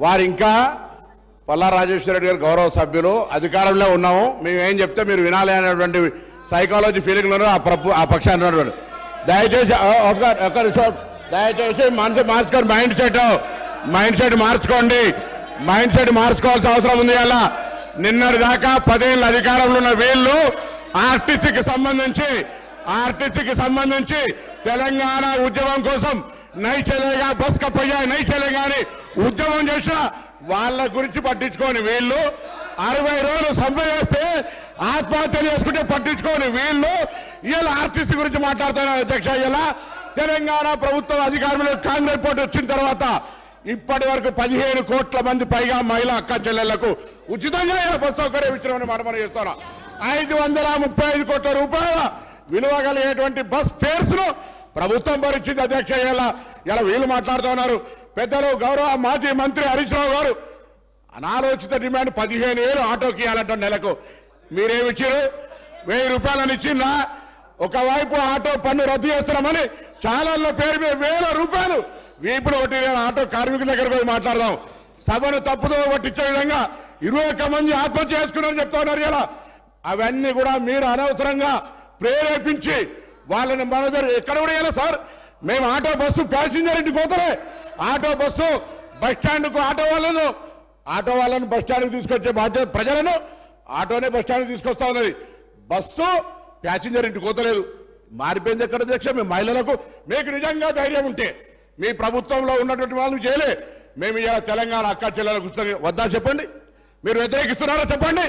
వారు ఇంకా పల్లా రాజేశ్వర రెడ్డి గారు గౌరవ సభ్యులు, అధికారంలో ఉన్నాము, మేము ఏం చెప్తే మీరు వినాలి అనేటువంటి సైకాలజీ ఫీలింగ్లో ఆ పక్షాన్ని ఉన్నటువంటి దయచేసి మనసు మార్చుకోండి, మైండ్ సెట్ మార్చుకోండి, మైండ్ సెట్ మార్చుకోవాల్సిన అవసరం ఉంది. అలా నిన్నటి దాకా 10 ఏళ్ళ అధికారంలో ఉన్న వీళ్ళు ఆర్టీసీకి సంబంధించి తెలంగాణ ఉద్యమం కోసం నై చలేగా బస్ కప్పయ్యా నై చలేగా అని ఉద్యమం చేసిన వాళ్ళ గురించి పట్టించుకొని వీళ్ళు 60 రోజులు సమ్మె చేస్తే ఆత్మహత్యలు చేసుకుంటే పట్టించుకొని వీళ్ళు ఇలా ఆర్టీసీ గురించి మాట్లాడుతున్నారు. అధ్యక్ష, ఇలా తెలంగాణ ప్రభుత్వం అధికారంలో కాంగ్రెస్ పార్టీ వచ్చిన తర్వాత ఇప్పటి వరకు 15 కోట్ల మంది పైగా మహిళా అక్క చెల్లెళ్లకు ఉచితంగా బస్ సౌకర్యం ఇచ్చినామని మనం చేస్తున్నాం. 535 కోట్ల రూపాయల విలువ కలిగేటువంటి బస్ ఫేర్స్ ను ప్రభుత్వం భరించింది. అధ్యక్ష, ఇలా వీళ్ళు మాట్లాడుతున్నారు. పెద్దలు గౌరవ మాజీ మంత్రి హరీష్ రావు గారు అనాలోచిత డిమాండ్ 15,000 ఆటోకి ఇవ్వాలంట నెలకు. మీరేమిచ్చారు? 1000 రూపాయలని ఇచ్చిందా? ఒకవైపు ఆటో పన్ను రద్దు చేస్తున్నామని ఛానళ్ళ పేరు మీద 1000 రూపాయలు వీపులు కొట్టిన ఆటో కార్మికుల దగ్గర పోయి మాట్లాడదాం. సభను తప్పుదో పట్టించే విధంగా 21 మంది ఆత్మహత్య చేసుకున్నారని చెప్తా ఉన్నారు. ఇలా అవన్నీ కూడా మీరు అనవసరంగా ప్రేరేపించి వాళ్ళని మన దగ్గర ఎక్కడ కూడా ఇలా సార్, మేము ఆటో బస్సు ప్యాసింజర్ ఇంటికి పోతలే, ఆటో బస్సు బస్ స్టాండ్కు ఆటో వాళ్ళను బస్ స్టాండ్కి తీసుకొచ్చే బాధ్యత ప్రజలను ఆటోనే బస్ స్టాండ్కి తీసుకొస్తా ఉన్నది. బస్సు ప్యాసింజర్ ఇంటికి పోతలేదు. మారిపోయింది ఎక్కడ అధ్యక్ష? మేము మహిళలకు మీకు నిజంగా ధైర్యం ఉంటే మీ ప్రభుత్వంలో ఉన్నటువంటి వాళ్ళు చేయలే, మేము ఇలా తెలంగాణ అక్క చెల్లెలకు వద్దా చెప్పండి. మీరు వ్యతిరేకిస్తున్నారో చెప్పండి.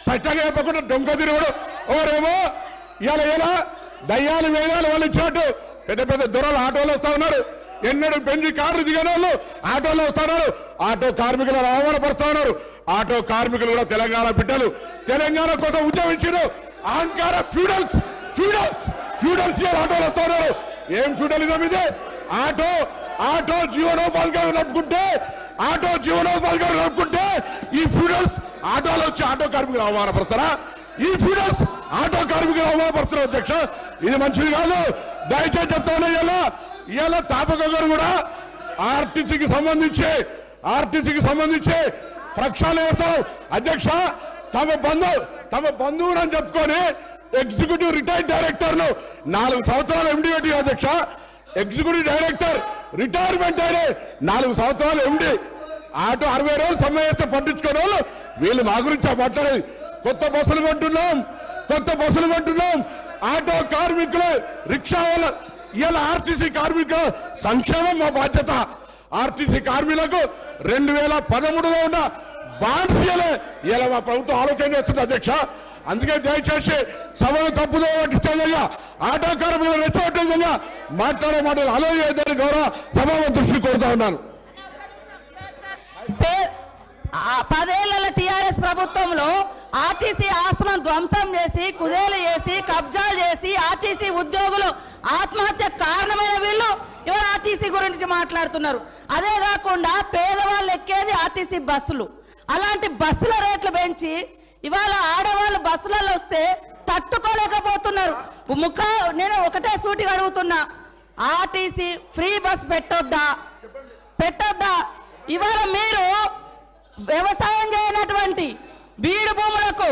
స్పష్టంగా చెప్పకుండా దొంగ తిరుగుడు ఎవరేమో ఇలా దయ్యాలు వేయాలు వాళ్ళు ఇచ్చినట్టు పెద్ద పెద్ద దొరలు ఆటోలు వస్తా ఉన్నారు. ఎన్నడూ బెంజి కార్లు దిగిన వాళ్ళు ఆటోలో వస్తున్నారు. ఆటో కార్మికులను అవమానపరుస్తా ఉన్నారు. ఆటో కార్మికులు కూడా తెలంగాణ బిడ్డలు, తెలంగాణ కోసం ఉద్యమించారు. అహంకార ఫ్యూడల్స్ ఆటోలు వస్తా ఉన్నారు. ఏం ఫ్యూడలిజం ఇదే? ఆటో జీవనోపాధిగా నడుపుకుంటే ఈ ఫ్యూడల్స్ ఆటోలో వచ్చి ఆటో కార్మికులు అవమానపరుస్తారా? ఈ ఫ్యూడల్స్ ఆటో కార్మికులు అవమానపరుస్తున్నారు. అధ్యక్ష, ఇది మంచిది కాదు. దయచేసి చెప్తాను. ఇలా తాపక గారు కూడా ఆర్టీసీకి సంబంధించి ప్రక్షాళన చేస్తారు. అధ్యక్ష, తమ బంధువుడు అని చెప్పుకొని ఎగ్జిక్యూటివ్ రిటైర్డ్ డైరెక్టర్లు 4 సంవత్సరాలు ఎండి పెట్టి అధ్యక్ష, ఎగ్జిక్యూటివ్ డైరెక్టర్ రిటైర్మెంట్ అయినే 4 సంవత్సరాలు ఎండి ఆటో 60 రోజులు సమ్మె చేస్తే పట్టించుకునే వాళ్ళు వీళ్ళు మా గురించి మాట్లాడేది. కొత్త బస్సులు కొంటున్నాం ఆటో కార్మికులు, రిక్షా వాళ్ళ ఇలా ఆర్టీసీ కార్మికుల సంక్షేమం మా బాధ్యత. ఆర్టీసీ కార్మికులకు 2013లో ఉన్న బాండ్స్ ఇలా మా ప్రభుత్వం ఆలోచన చేస్తుంది. అధ్యక్ష, అందుకే దయచేసి సభను తప్పుదో పట్టించే విధంగా ఆటో కార్మికులు రెచ్చగొట్టే విధంగా మాట్లాడే మాటలు ఆలోచించాలని గౌరవ సభాపతి దృష్టి కోరుతా ఉన్నాను. 10 ఏళ్ల టీఆర్ఎస్ ప్రభుత్వంలో ఆర్టీసీ ఆస్తులను ధ్వంసం చేసి, కుదేలు చేసి, కబ్జాలు చేసి ఆర్టీసీ ఉద్యోగులు ఆత్మహత్య కారణమైన వీళ్ళు ఇవాళ ఆర్టీసీ గురించి మాట్లాడుతున్నారు. అదే కాకుండా పేదవాళ్ళు ఎక్కేది ఆర్టీసీ బస్సులు. అలాంటి బస్సుల రేట్లు పెంచి ఇవాళ ఆడవాళ్ళు బస్సులలో వస్తే తట్టుకోలేకపోతున్నారు. నేను ఒకటే సూటిగా అడుగుతున్నా, ఆర్టీసీ ఫ్రీ బస్ పెట్టొద్దా? ఇవాళ మీరు వ్యవసాయం చేయనటువంటి బీడు భూములకు,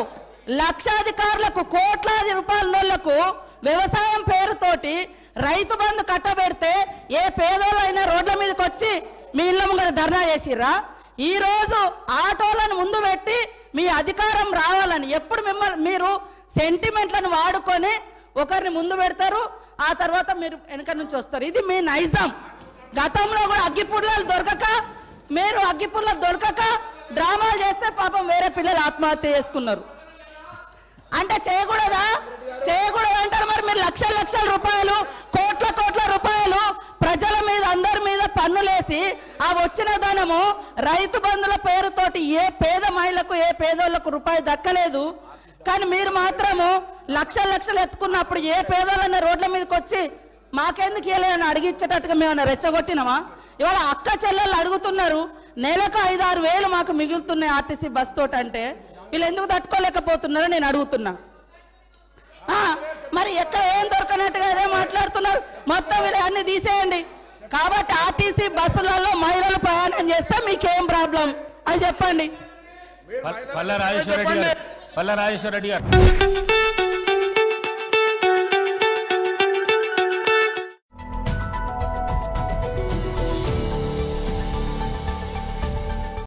లక్షాధికారులకు, కోట్లాది రూపాయలకు వ్యవసాయం పేరుతోటి రైతు బంధు కట్టబెడితే ఏ పేదోళ్ళైనా రోడ్ల మీదకి వచ్చి మీ ఇళ్ళ ముంగర ధర్నా చేసిర్రా? ఈ రోజు ఆటోలను ముందు పెట్టి మీ అధికారం రావాలని ఎప్పుడు మీరు సెంటిమెంట్లను వాడుకొని ఒకరిని ముందు పెడతారు, ఆ తర్వాత మీరు వెనక నుంచి వస్తారు. ఇది మీ నైజం. గతంలో కూడా అగ్గిపుల్లలు దొరకక డ్రామాలు చేస్తే పాపం వేరే పిల్లలు ఆత్మహత్య చేసుకున్నారు. అంటే చేయకూడదా అంటారు. మరి మీరు లక్షల రూపాయలు, కోట్ల రూపాయలు ప్రజల మీద, అందరి మీద పన్నులేసి ఆ వచ్చిన ధనము రైతు బంధుల పేరుతోటి ఏ పేద మహిళకు, ఏ పేదోళ్లకు రూపాయి దక్కలేదు. కానీ మీరు మాత్రము లక్షలు ఎత్తుకున్నప్పుడు ఏ పేదోళ్ళన్న రోడ్ల మీదకి వచ్చి మాకెందుకు ఇవ్వలేదని అడిగించేటట్టుగా మేము రెచ్చగొట్టినామా? ఇవాళ అక్క చెల్లెళ్ళు అడుగుతున్నారు, నెలకు 5-6 వేలు మాకు మిగులుతున్నాయి ఆర్టీసీ బస్ తోటి. అంటే వీళ్ళు ఎందుకు తట్టుకోలేకపోతున్నారో నేను అడుగుతున్నా. మరి ఎక్కడ ఏం దొరకనట్టుగా అదే మాట్లాడుతున్నారు. మొత్తం వీళ్ళు అన్ని తీసేయండి. కాబట్టి ఆర్టీసీ బస్సులలో మహిళలు ప్రయాణం చేస్తే మీకేం ప్రాబ్లం అది చెప్పండి. పల్లా రాజేశ్వర రెడ్డి గారు